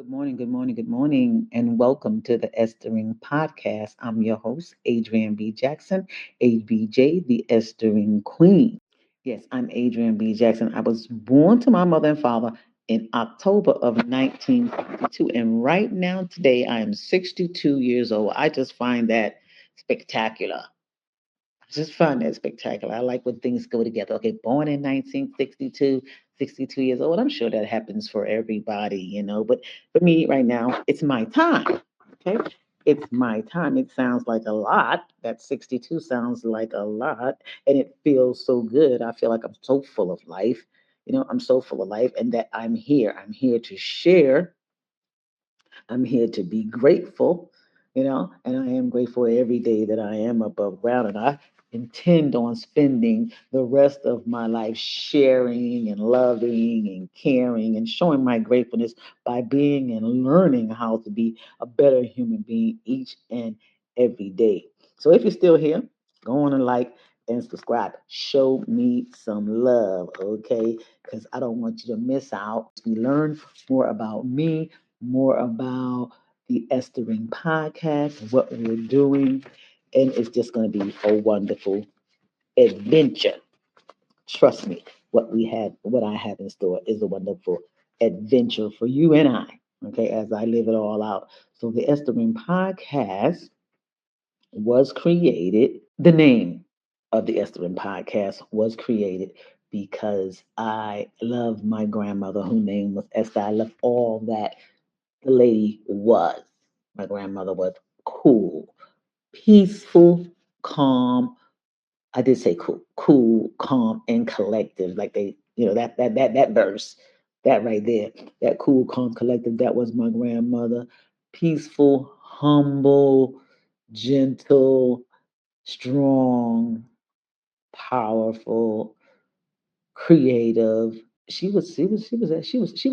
Good morning, and welcome to the Esthering podcast. I'm your host, Adrianne B. Jackson, ABJ, the Esthering Queen. Yes, I'm Adrianne B. Jackson. I was born to my mother and father in October of 1952, and right now, today, I am 62 years old. I just find that spectacular. I just find that spectacular. I like when things go together. Okay, born in 1962, 62 years old. I'm sure that happens for everybody. But for me right now, it's my time. Okay, it's my time. It sounds like a lot. That 62 sounds like a lot, and it feels so good. I feel like I'm so full of life. I'm so full of life, and that I'm here. I'm here to share. I'm here to be grateful, and I am grateful every day that I am above ground. And I intend on spending the rest of my life sharing and loving and caring and showing my gratefulness by being and learning how to be a better human being each and every day. So if you're still here, go on and like and subscribe. Show me some love, okay? Because I don't want you to miss out. We learn more about me, more about the Esthering podcast, what we're doing, and it's just going to be a wonderful adventure. Trust me, what I have in store is a wonderful adventure for you and I. Okay, as I live it all out. So the Esthering podcast was created. The name of the Esthering podcast was created because I love my grandmother, whose name was Esther. I love all that the lady was. My grandmother was cool, peaceful, calm. I did say cool, calm, and collective. Like that verse, that right there, that cool, calm, collective. That was my grandmother. Peaceful, humble, gentle, strong, powerful, creative. She was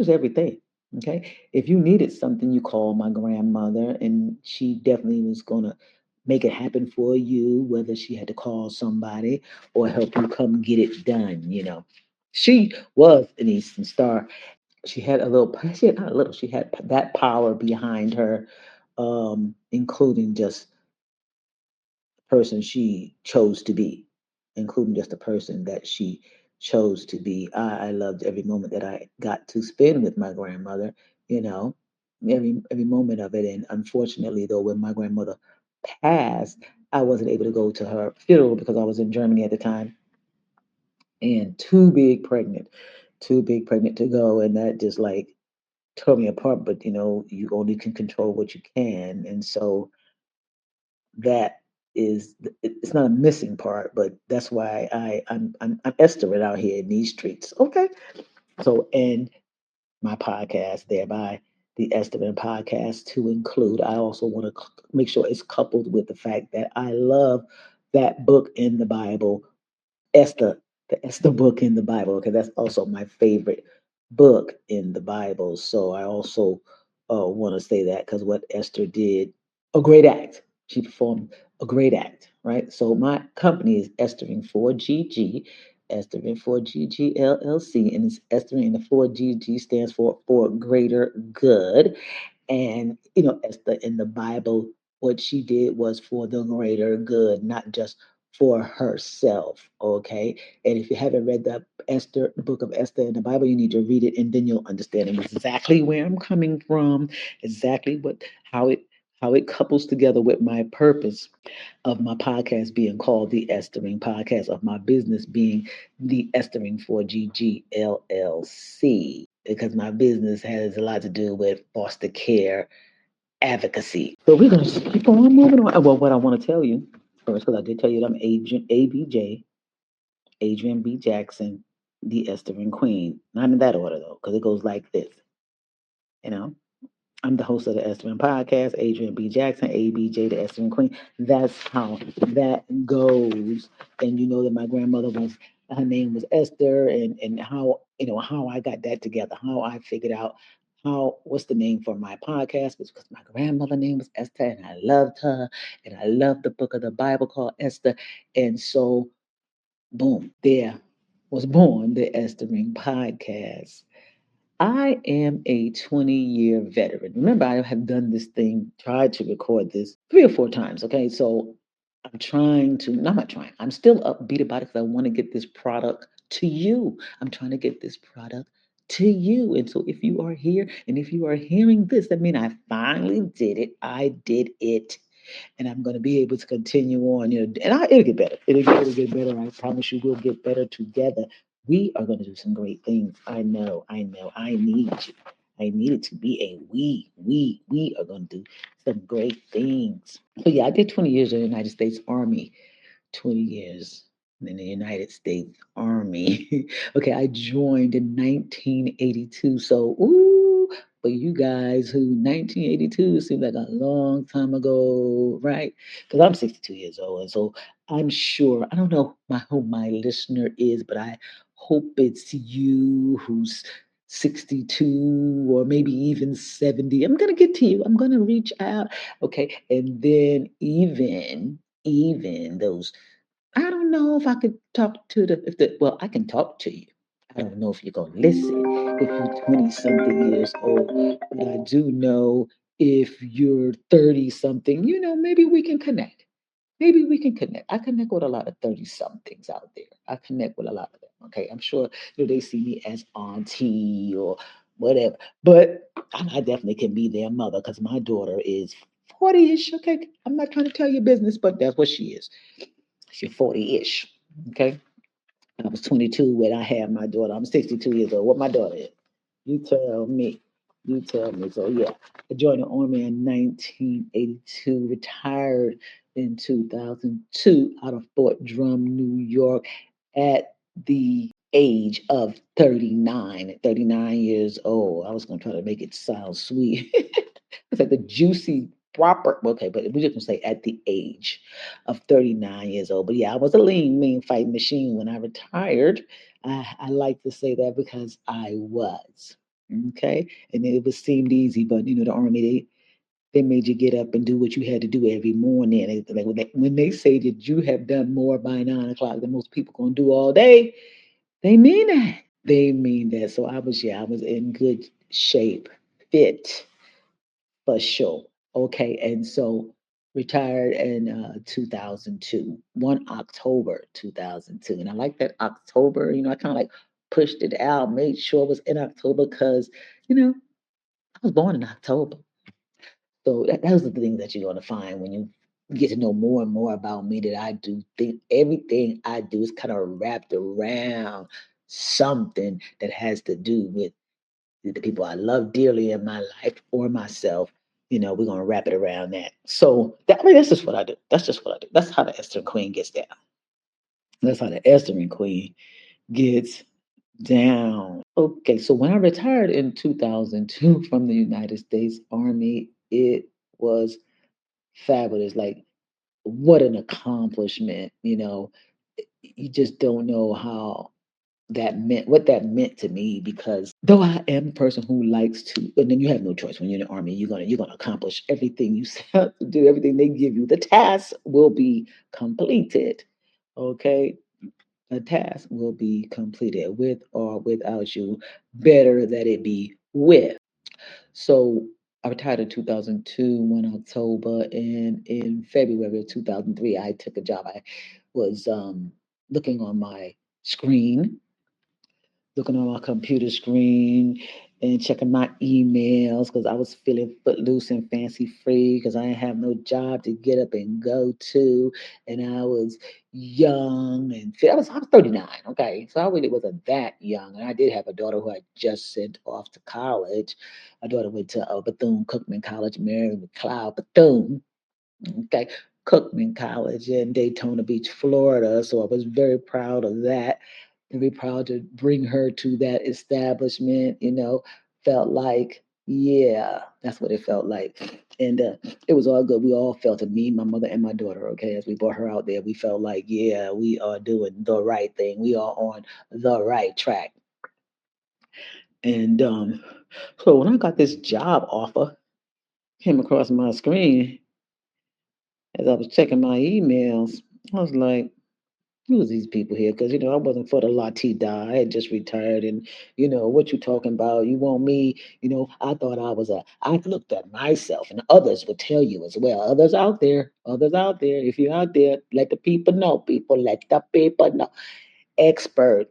everything. Okay. If you needed something, you call my grandmother, and she definitely was gonna make it happen for you, whether she had to call somebody or help you come get it done. She was an Eastern Star. She had she had not a little, she had that power behind her, including just person she chose to be, including just the person that she chose to be. I loved every moment that I got to spend with my grandmother, you know, every moment of it. And unfortunately, though, when my grandmother passed, I wasn't able to go to her funeral because I was in Germany at the time and too big pregnant to go. And that just like tore me apart. But you only can control what you can. And so that it's not a missing part, but that's why I'm Esther out here in these streets. Okay. So and my podcast thereby the Esteban podcast to include. I also want to make sure it's coupled with the fact that I love that book in the Bible, Esther, the Esther book in the Bible. Okay, that's also my favorite book in the Bible. So I also want to say that because what Esther did, a great act. She performed a great act, right? So my company is Esthering 4GG, Esthering 4GG LLC, and it's Esthering, and the 4GG stands for greater good. And Esther in the Bible, what she did was for the greater good, not just for herself. Okay. And if you haven't read the book of Esther in the Bible, you need to read it, and then you'll understand exactly where I'm coming from, exactly how it couples together with my purpose of my podcast being called the Esthering Podcast, of my business being the Esthering 4GG LLC, because my business has a lot to do with foster care advocacy. So we're going to just keep on moving on. Well, what I want to tell you first, because I did tell you that I'm Agent ABJ, Adrianne B. Jackson, the Esthering Queen. Not in that order, though, because it goes like this. You know, I'm the host of the Esthering Podcast, Adrianne B. Jackson, ABJ, the Esthering Queen. That's how that goes. And you know that my grandmother her name was Esther, and how I got that together, how I figured out what's the name for my podcast was because my grandmother name was Esther, and I loved her, and I loved the book of the Bible called Esther. And so boom, there was born the Esthering Podcast. I am a 20-year veteran. Remember, I have done this thing, tried to record this 3 or 4 times. Okay. So I'm trying to, no, I'm not trying. I'm still upbeat about it because I want to get this product to you. I'm trying to get this product to you. And so if you are here and if you are hearing this, that means I finally did it. I did it, and I'm going to be able to continue on. And it'll get better. It'll get better. I promise you, we'll get better together. We are going to do some great things. I know. I know. I need you. I need it to be a we. We are going to do some great things. So yeah, I did 20 years in the United States Army. 20 years in the United States Army. Okay, I joined in 1982. So, ooh, but you guys who 1982 seems like a long time ago, right? Because I'm 62 years old. And so I'm sure, I don't know who my listener is, but I hope it's you who's 62 or maybe even 70. I'm going to get to you. I'm going to reach out. Okay. And then even those, I don't know if I could talk to well, I can talk to you. I don't know if you're gonna listen if you're 20 something years old, but I do know if you're 30 something, maybe we can connect. Maybe we can connect. I connect with a lot of 30 somethings out there. I connect with a lot of them. Okay. I'm sure they see me as auntie or whatever. But I definitely can be their mother because my daughter is 40-ish. Okay. I'm not trying to tell you business, but that's what she is. She's 40-ish. Okay. I was 22 when I had my daughter. I'm 62 years old. What my daughter is? You tell me. You tell me. So yeah, I joined the army in 1982, retired in 2002 out of Fort Drum, New York, at the age of 39. At 39 years old. I was gonna try to make it sound sweet. It's like the juicy proper. Okay, but we're just gonna say at the age of 39 years old. But yeah, I was a lean, mean fighting machine when I retired. I like to say that because I was. Okay. And it was seemed easy, but the army, they made you get up and do what you had to do every morning. Like when they say that you have done more by 9 o'clock than most people gonna do all day, they mean that. They mean that. So I was in good shape, fit for sure. Okay, and so retired in 2002, 1 October 2002. And I like that October, I kind of like pushed it out, made sure it was in October because, I was born in October. So those are the things that you're going to find when you get to know more and more about me that I do think everything I do is kind of wrapped around something that has to do with the people I love dearly in my life or myself. We're gonna wrap it around that. So that's just what I do. That's just what I do. That's how the Esther Queen gets down. That's how the Esther Queen gets down. Okay, so when I retired in 2002 from the United States Army, it was fabulous. Like, what an accomplishment. You just don't know how what that meant to me because though I am a person who likes to, and then you have no choice when you're in the army, you're gonna accomplish everything you set out to do, everything they give you. The task will be completed. Okay. The task will be completed with or without you. Better that it be with. So I retired in 2002, 1 October, and in February of 2003, I took a job. I was looking on my screen, looking on my computer screen and checking my emails because I was feeling footloose and fancy free because I didn't have no job to get up and go to. And I was young and fit. I was 39, okay? So I really wasn't that young. And I did have a daughter who I just sent off to college. My daughter went to Bethune-Cookman College, Mary McLeod Bethune. Okay, Cookman College in Daytona Beach, Florida. So I was very proud of that. Very proud to bring her to that establishment. Felt like, yeah, that's what it felt like. And it was all good. We all felt it, me, my mother, and my daughter. Okay, as we brought her out there, we felt like, yeah, we are doing the right thing. We are on the right track. And so when I got this job offer, came across my screen as I was checking my emails, I was like, who's these people here? Because I wasn't for the Latida. I had just retired, and what you talking about? You want me? I thought I was a. I looked at myself, and others would tell you as well. Others out there. If you're out there, let the people know. People, let the people know. Expert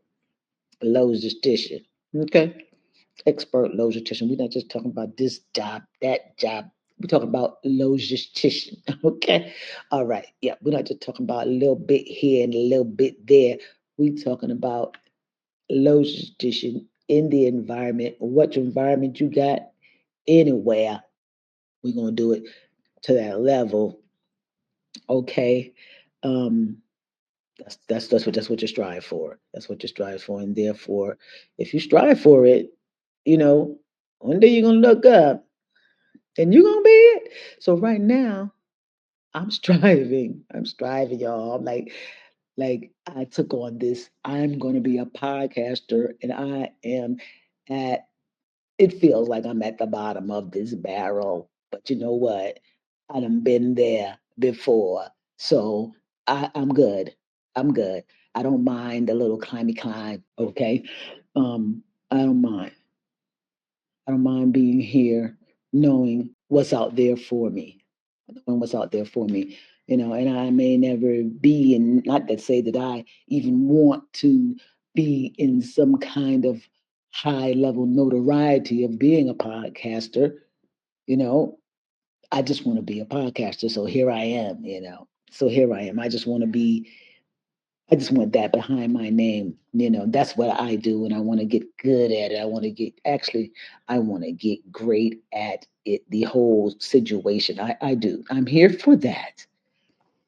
logistician. Okay, expert logistician. We're not just talking about this job, that job. We're talking about logistician. Okay. All right. Yeah. We're not just talking about a little bit here and a little bit there. We're talking about logistician in the environment. What environment you got anywhere. We're gonna do it to that level. Okay. Um, that's what you strive for. That's what you strive for. And therefore, if you strive for it, you know, one day you're gonna look up and you're gonna be it. So right now, I'm striving. I'm striving, y'all. I'm like I took on this. I'm gonna be a podcaster, and I am at it feels like I'm at the bottom of this barrel. But you know what? I done been there before. So I'm good. I'm good. I don't mind a little climby climb. Okay. I don't mind. I don't mind being here, knowing what's out there for me, knowing what's out there for me. And I may never be, and not to say that I even want to be in some kind of high level notoriety of being a podcaster. You know, I just want to be a podcaster. So here I am. So here I am. I just want that behind my name. That's what I do, and I want to get good at it. I want to get great at it, the whole situation. I do. I'm here for that.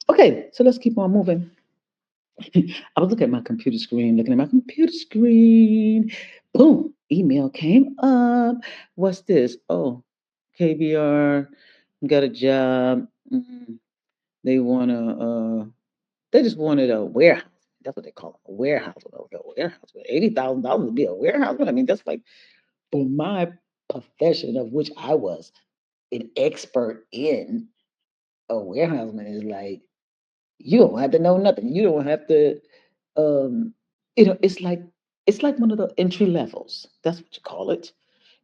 Okay, so let's keep on moving. I was looking at my computer screen, looking at my computer screen. Boom, email came up. What's this? Oh, KBR got a job. They want to. They just wanted a warehouse. That's what they call it, a warehouse. A warehouse. $80,000 to be a warehouse. I mean, that's like for my profession of which I was an expert in. A warehouseman is like you don't have to know nothing. You don't have to. Um, it's like one of the entry levels. That's what you call it.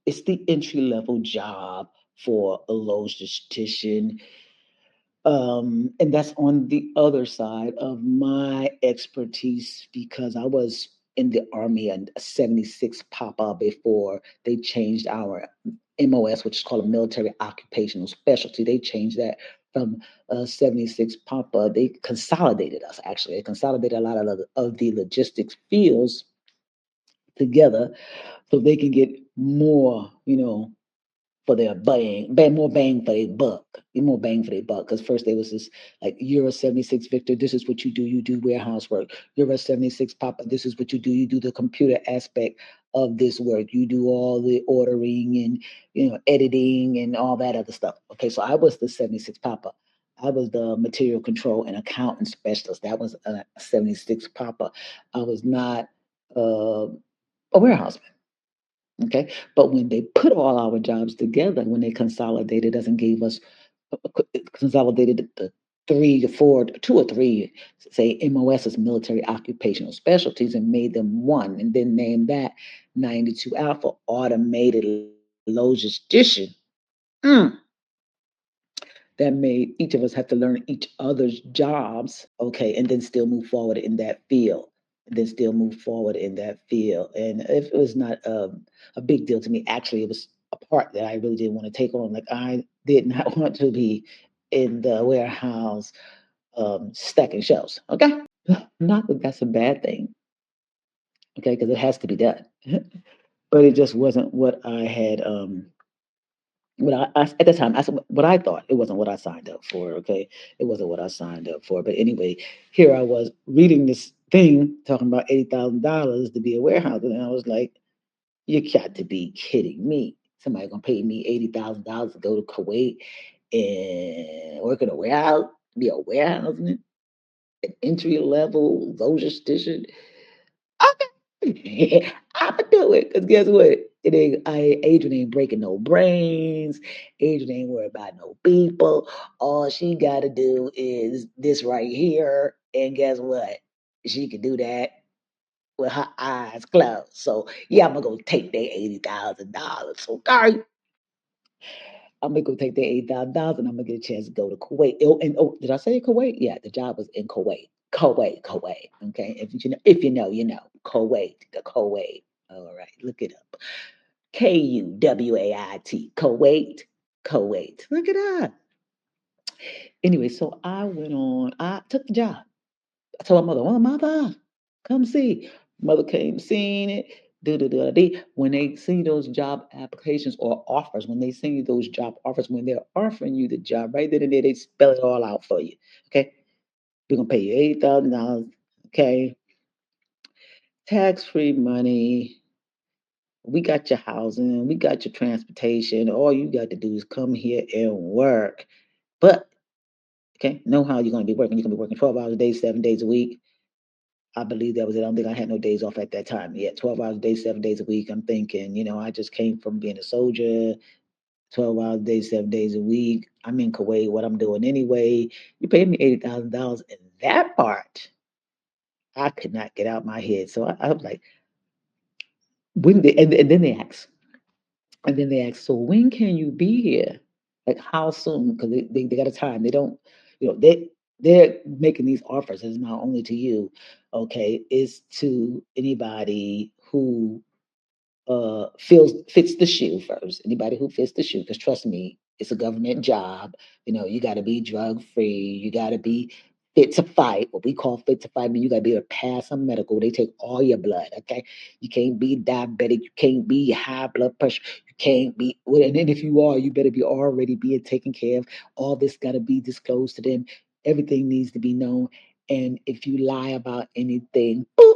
It's the entry level job for a logistician. And that's on the other side of my expertise because I was in the Army and 76 Papa before they changed our MOS, which is called a military occupational specialty. They changed that from 76 Papa. They consolidated us, actually. They consolidated a lot of the logistics fields together so they can get more, for their more bang for their buck, more bang for their buck. Because first they was this like you're a 76 Victor, this is what you do warehouse work. You're a 76 Papa, this is what you do the computer aspect of this work. You do all the ordering and editing and all that other stuff. Okay, so I was the 76 Papa. I was the material control and accountant specialist. That was a 76 Papa. I was not uh, a warehouse. Okay. But when they put all our jobs together, when they consolidated us and gave us consolidated the three to four, two or three, say MOS's military occupational specialties and made them one, and then named that 92 Alpha automated logistician. Mm, that made each of us have to learn each other's jobs, okay, and then still move forward in that field. And then still move forward in that field. And if it was not a big deal to me, actually, it was a part that I really didn't want to take on. Like, I did not want to be in the warehouse stacking shelves, okay? Not that that's a bad thing, okay, because it has to be done. But it just wasn't what I had what I at the time, I said what I thought. It wasn't what I signed up for. Okay, it wasn't what I signed up for. But anyway, here I was reading this thing talking about $80,000 to be a warehouse, and I was like, "You got to be kidding me! Somebody gonna pay me $80,000 to go to Kuwait and work in a warehouse, be a warehouseman, an entry level logistician? Okay. I'ma do it. Cause guess what? Adrian ain't breaking no brains. Adrian ain't worried about no people. All she gotta do is this right here. And guess what? she could do that with her eyes closed. So yeah, I'm gonna go take that $80,000. Okay, I'm gonna go take that $80,000 and I'm gonna get a chance to go to Kuwait. Oh, and oh, did I say Kuwait? Yeah, the job was in Kuwait. Kuwait, Kuwait. Okay, if you know, you know. Kuwait, the Kuwait. All right, look it up. Kuwait, Kuwait, Kuwait. Look it up. Anyway, so I went on. I took the job. I told my mother, "Oh, mother, come see." Mother came, seen it. When they see those job applications or offers, when they send you those job offers, when they're offering you the job, right then and there, they spell it all out for you. Okay, we're gonna pay you $80,000. Okay, tax-free money. We got your housing. We got your transportation. All you got to do is come here and work. But okay, know how you're gonna be working. You're gonna be working 12 hours a day, 7 days a week. I believe that was it. I don't think I had no days off at that time. Yeah, 12 hours a day, 7 days a week. I'm thinking, I just came from being a soldier, 12 hours a day, 7 days a week. I'm in Kuwait, what I'm doing anyway. You paid me $80,000. And that part, I could not get out my head. So I was like, and then they asked, so when can you be here? Like how soon? Because they got a time. They don't, they're making these offers. It's not only to you, okay, it's to anybody who feels fits the shoe first. Anybody who fits the shoe, because trust me, it's a government job. You got to be drug free. You got to be fit to fight. What we call fit to fight, mean you got to be able to pass a medical. They take all your blood. Okay, you can't be diabetic. You can't be high blood pressure. You can't be. Well, and then if you are, you better be already being taken care of. All this got to be disclosed to them. Everything needs to be known. And if you lie about anything, boop,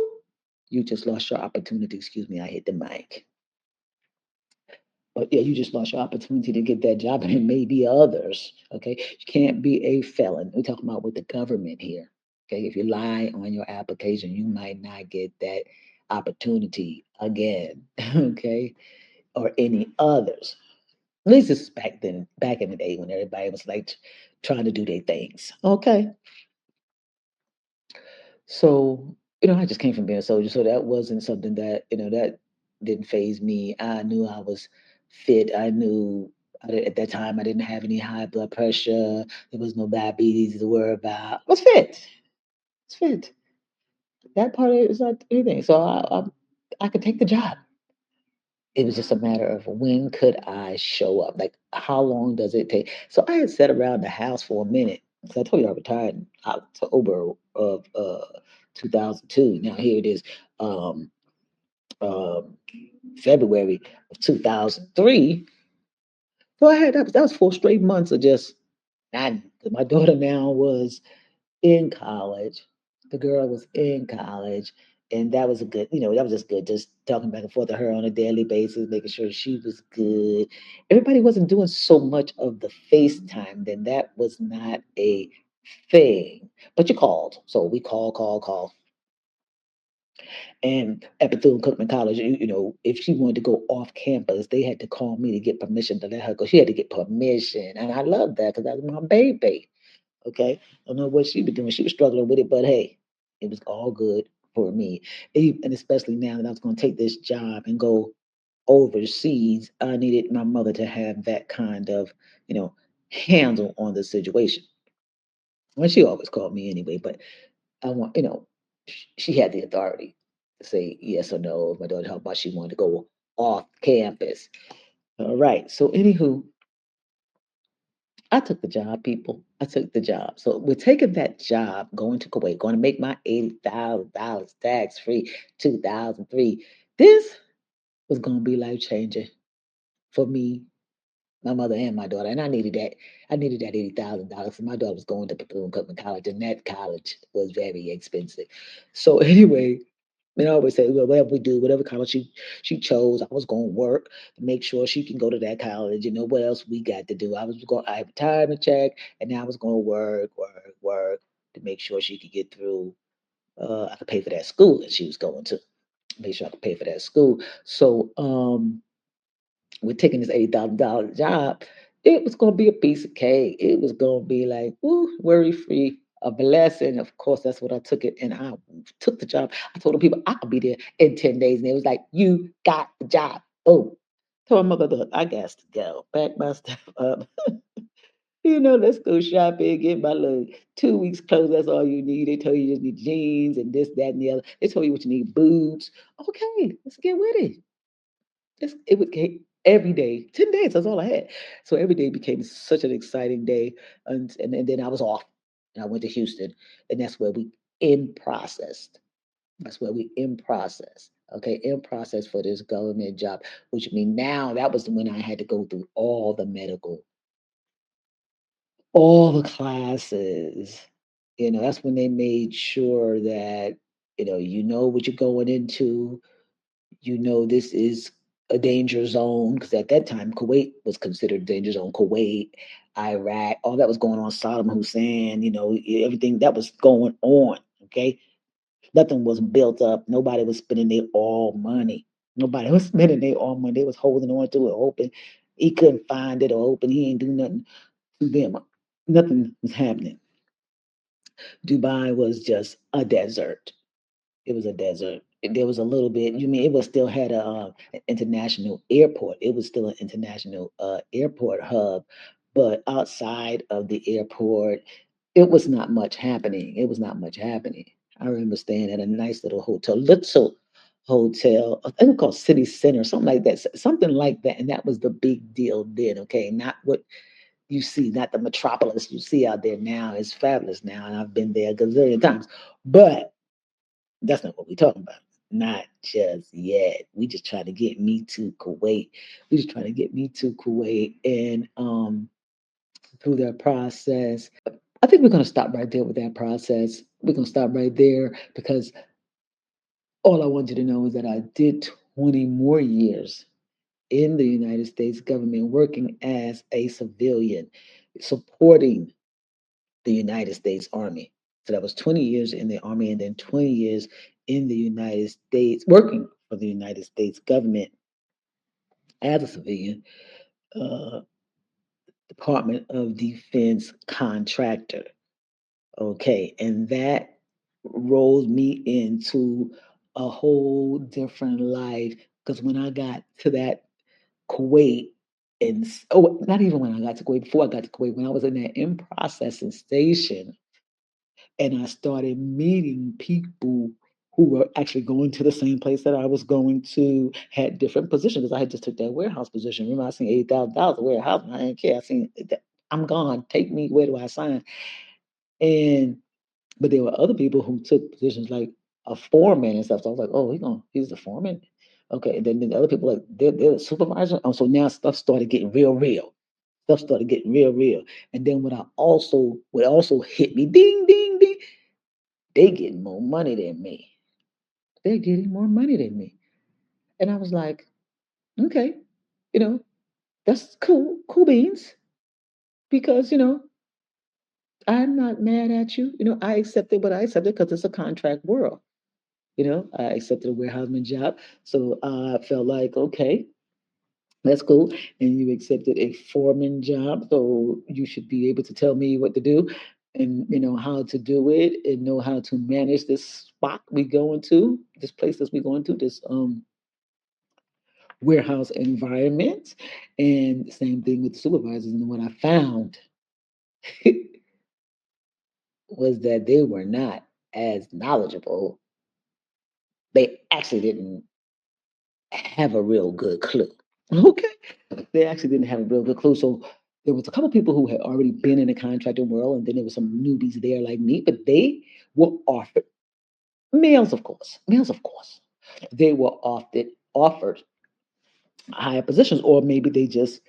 you just lost your opportunity. Excuse me, I hit the mic. But yeah, you just lost your opportunity to get that job, and it may be others. Okay, you can't be a felon. We're talking about with the government here. Okay, if you lie on your application, you might not get that opportunity again. Okay, or any others. At least it's back in the day when everybody was like trying to do their things. Okay, so, I just came from being a soldier, so that wasn't something that didn't phase me. I knew I was fit. I knew at that time I didn't have any high blood pressure. There was no diabetes to worry about. I was fit. It's fit. That part is not anything. So I could take the job. It was just a matter of when could I show up? Like, how long does it take? So I had sat around the house for a minute because I told you I retired in October of 2002. Now here it is, um, um, February of 2003. So that was 4 straight months of just not. My daughter now was in college. The girl was in college, and that was that was just good. Just talking back and forth to her on a daily basis, making sure she was good. Everybody wasn't doing so much of the FaceTime, then that was not a thing. But you called, so we call. And at Bethune-Cookman College, if she wanted to go off campus, they had to call me to get permission to let her go. She had to get permission, and I love that because that was my baby. Okay. I don't know what she was doing. She was struggling with it, but hey, it was all good for me. And especially now that I was going to take this job and go overseas, I needed my mother to have that kind of, you know, handle on the situation. Well, she always called me anyway, but I want, she had the authority to say yes or no if my daughter how about she wanted to go off campus. All right. So anywho, I took the job, people. I took the job. So we're taking that job, going to Kuwait, going to make my $80,000 tax free, 2003. This was going to be life changing for me, my mother, and my daughter. And I needed that. I needed that $80,000. My daughter was going to Bethune Cookman College, and that college was very expensive. So anyway, I always say, well, whatever we do, whatever college she chose, I was going to work to make sure she can go to that college. What else we got to do? I had retirement check, and now I was going to work to make sure she could get through. I could pay for that school that she was going to. Make sure I could pay for that school. So, with taking this $80,000 job, it was going to be a piece of cake. It was going to be like, ooh, worry free. a blessing. Of course, that's what I took it, and I took the job. I told the people I could be there in 10 days, and it was like, "You got the job." Oh, told my mother, "Look, I got to go. Pack my stuff up. Let's go shopping. Get my little 2 weeks clothes. That's all you need. They told you just need jeans and this, that, and the other. They told you what you need, boots. Okay, let's get with it." It became every day, 10 days. That's all I had. So every day became such an exciting day, and then I was off, and I went to Houston, and that's where we in processed. That's where we in process. Okay, in process for this government job, which mean now that was when I had to go through all the medical, all the classes. That's when they made sure that you know what you're going into. This is a danger zone because at that time Kuwait was considered danger zone. Kuwait, Iraq, all that was going on. Saddam Hussein, everything that was going on. Okay, nothing was built up. Nobody was spending their all money. Nobody was spending their all money. They was holding on to it, hoping he couldn't find it or hoping he ain't do nothing to them. Nothing was happening. Dubai was just a desert. It was a desert. There was a little bit. You mean it was still had an international airport. It was still an international airport hub, but outside of the airport, it was not much happening. It was not much happening. I remember staying at a nice little hotel. I think called City Center, something like that, something like that. And that was the big deal then. Okay, not what you see, not the metropolis you see out there now. It's fabulous now, and I've been there a gazillion times, but that's not what we're talking about. Not just yet. We just trying to get me to Kuwait. We just trying to get me to Kuwait and through that process. I think we're gonna stop right there with that process. We're gonna stop right there because all I want you to know is that I did 20 more years in the United States government working as a civilian, supporting the United States Army. So that was 20 years in the Army and then 20 years in the United States, working for the United States government as a civilian, uh, Department of Defense contractor. Okay. And that rolled me into a whole different life because when I got to that Kuwait, not even when I got to Kuwait, before I got to Kuwait, when I was in that in processing station, and I started meeting people who were actually going to the same place that I was going to, had different positions because I had just took that warehouse position. Remember, I seen $80,000 a warehouse, and I didn't care. I seen that I'm gone. Take me. Where do I sign? And but there were other people who took positions like a foreman and stuff. So I was like, oh, he's the foreman. Okay, and then the other people like they're the supervisor. So now stuff started getting real, real. Stuff started getting real, real. And then what also hit me, ding, ding, ding. They getting more money than me. They're getting more money than me. And I was like, okay, you know, that's cool, cool beans. Because, I'm not mad at you. I accepted what I accepted because it's a contract world. I accepted a warehouseman job. So I felt like, okay, that's cool. And you accepted a foreman job. So you should be able to tell me what to do and how to do it and know how to manage this spot we go into, this place that we go into, this warehouse environment. And same thing with the supervisors. And what I found was that they were not as knowledgeable. They actually didn't have a real good clue. Okay. They actually didn't have a real good clue. So there was a couple people who had already been in the contracting world, and then there was some newbies there like me, but they were offered males, of course. They were offered higher positions, or maybe they just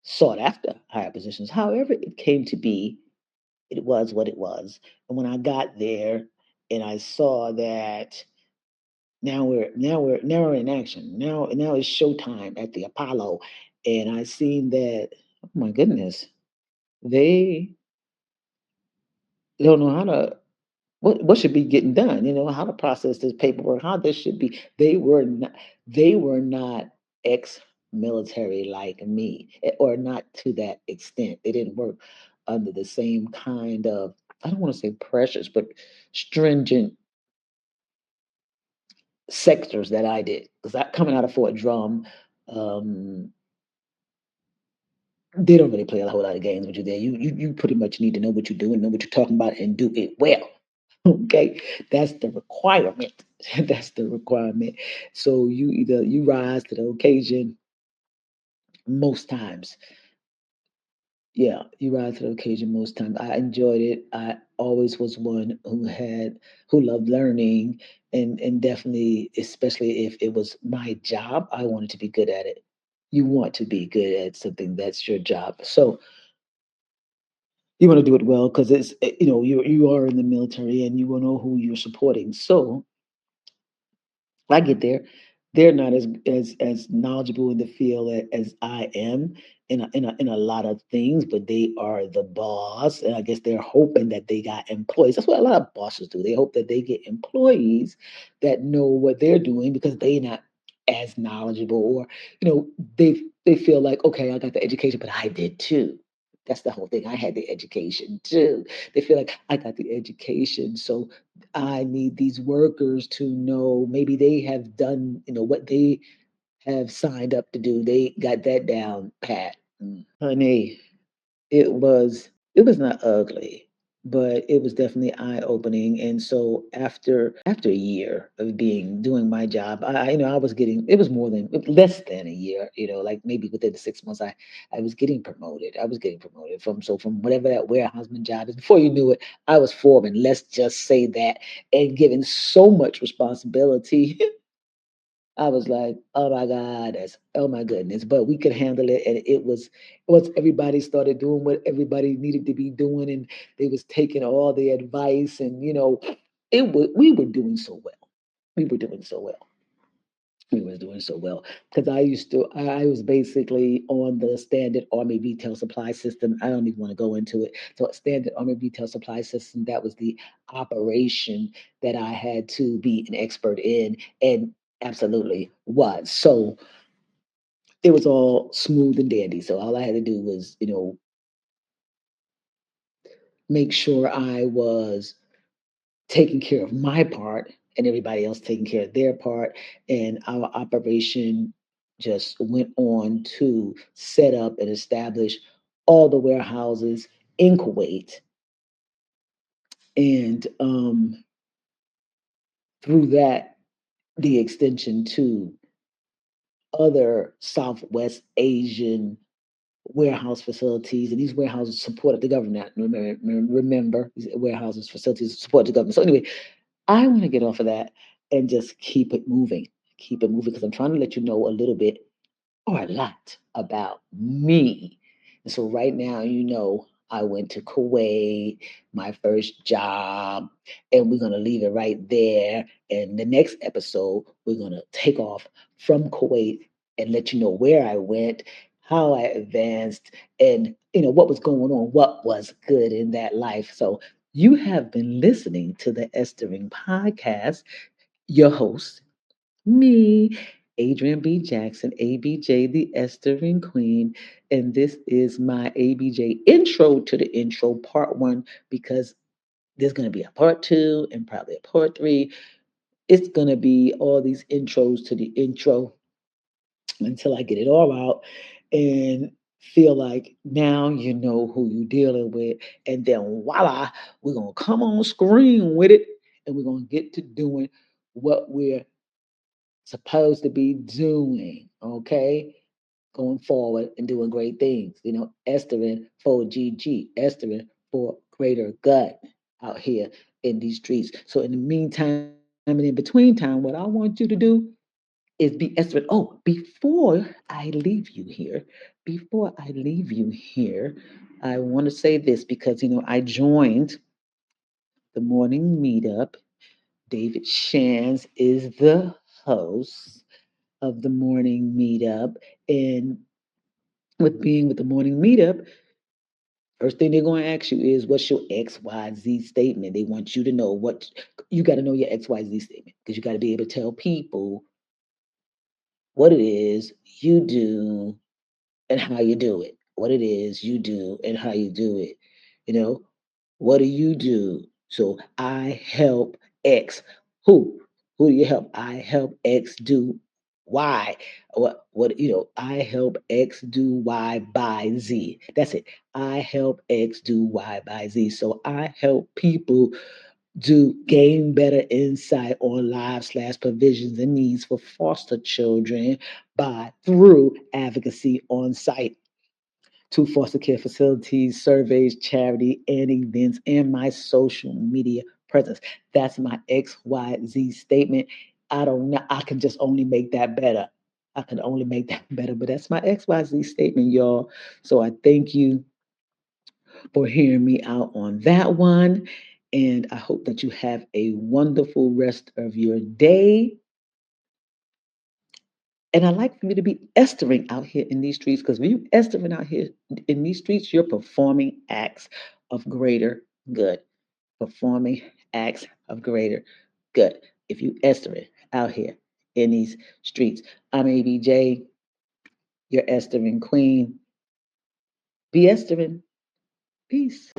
sought after higher positions. However, it came to be, it was what it was. And when I got there and I saw that now we're in action. Now it's showtime at the Apollo. And I seen that, oh my goodness, they don't know how to what should be getting done, how to process this paperwork, how this should be. They were not ex-military like me, or not to that extent. They didn't work under the same kind of I don't want to say pressures, but stringent sectors that I did. Because I coming out of Fort Drum, um, they don't really play a whole lot of games with you there. You pretty much need to know what you're doing, know what you're talking about, and do it well. Okay, that's the requirement. That's the requirement. So you rise to the occasion most times. Yeah, you rise to the occasion most times. I enjoyed it. I always was one who loved learning, and definitely, especially if it was my job, I wanted to be good at it. You want to be good at something that's your job. So you want to do it well because you are in the military and you will know who you're supporting. So I get there. They're not as knowledgeable in the field as I am in a lot of things, but they are the boss, and I guess they're hoping that they got employees. That's what a lot of bosses do. They hope that they get employees that know what they're doing because they not as knowledgeable, or they feel like, okay, I got the education, but I did too. That's the whole thing. I had the education too. They feel like I got the education, so I need these workers to know maybe they have done, what they have signed up to do. They got that down pat. Honey, it was not ugly, but it was definitely eye-opening. And so after a year of doing my job, I was getting, it was more than less than a year, like maybe within the 6 months, I was getting promoted. I was getting promoted from whatever that warehouseman job is. Before you knew it, I was foreman. Let's just say that, and given so much responsibility. I was like, "Oh my god, that's oh my goodness," but we could handle it, and it was once everybody started doing what everybody needed to be doing, and they was taking all the advice, and we were doing so well. We were doing so well. We was doing so well because I was basically on the standard Army retail supply system. I don't even want to go into it. So standard Army retail supply system, that was the operation that I had to be an expert in, and absolutely was. So it was all smooth and dandy. So all I had to do was, make sure I was taking care of my part and everybody else taking care of their part. And our operation just went on to set up and establish all the warehouses in Kuwait. And through that, the extension to other Southwest Asian warehouse facilities. And these warehouses supported the government. Remember, these warehouses, facilities support the government. So anyway, I want to get off of that and just keep it moving because I'm trying to let you know a little bit or a lot about me. And so right now, I went to Kuwait, my first job, and we're going to leave it right there. And the next episode, we're going to take off from Kuwait and let you know where I went, how I advanced, and what was going on, what was good in that life. So you have been listening to the Esthering podcast. Your host, me, Adrian B. Jackson, ABJ, the Esthering Queen. And this is my ABJ intro to the intro, part one, because there's going to be a part two and probably a part three. It's going to be all these intros to the intro until I get it all out and feel like now you know who you're dealing with. And then voila, we're going to come on screen with it and we're going to get to doing what we're supposed to be doing, okay? Going forward and doing great things. Estering for GG, Estering for greater good out here in these streets. So in the meantime and in between time, what I want you to do is be Estering. Oh, before I leave you here, I want to say this because I joined the morning meetup. David Shands is the host of the morning meetup. And with being with the morning meetup, first thing they're going to ask you is, what's your XYZ statement? They want you to know what you got to know your XYZ statement because you got to be able to tell people what it is you do and how you do it. What it is you do and how you do it. You know, What do you do? So I help X. Who? Who do you help? I help X do Y. I help X do Y by Z. That's it. I help X do Y by Z. So I help people do gain better insight on lives slash provisions and needs for foster children by through advocacy on site to foster care facilities, surveys, charity, and events, and my social media presence. That's my XYZ statement. I don't know. I can just only make that better. I can only make that better, but that's my XYZ statement, y'all. So I thank you for hearing me out on that one. And I hope that you have a wonderful rest of your day. And I like for you to be estering out here in these streets because when you estering out here in these streets, you're performing acts of greater good. Performing acts of greater good. If you estering out here in these streets, I'm ABJ, your estering queen. Be estering. Peace.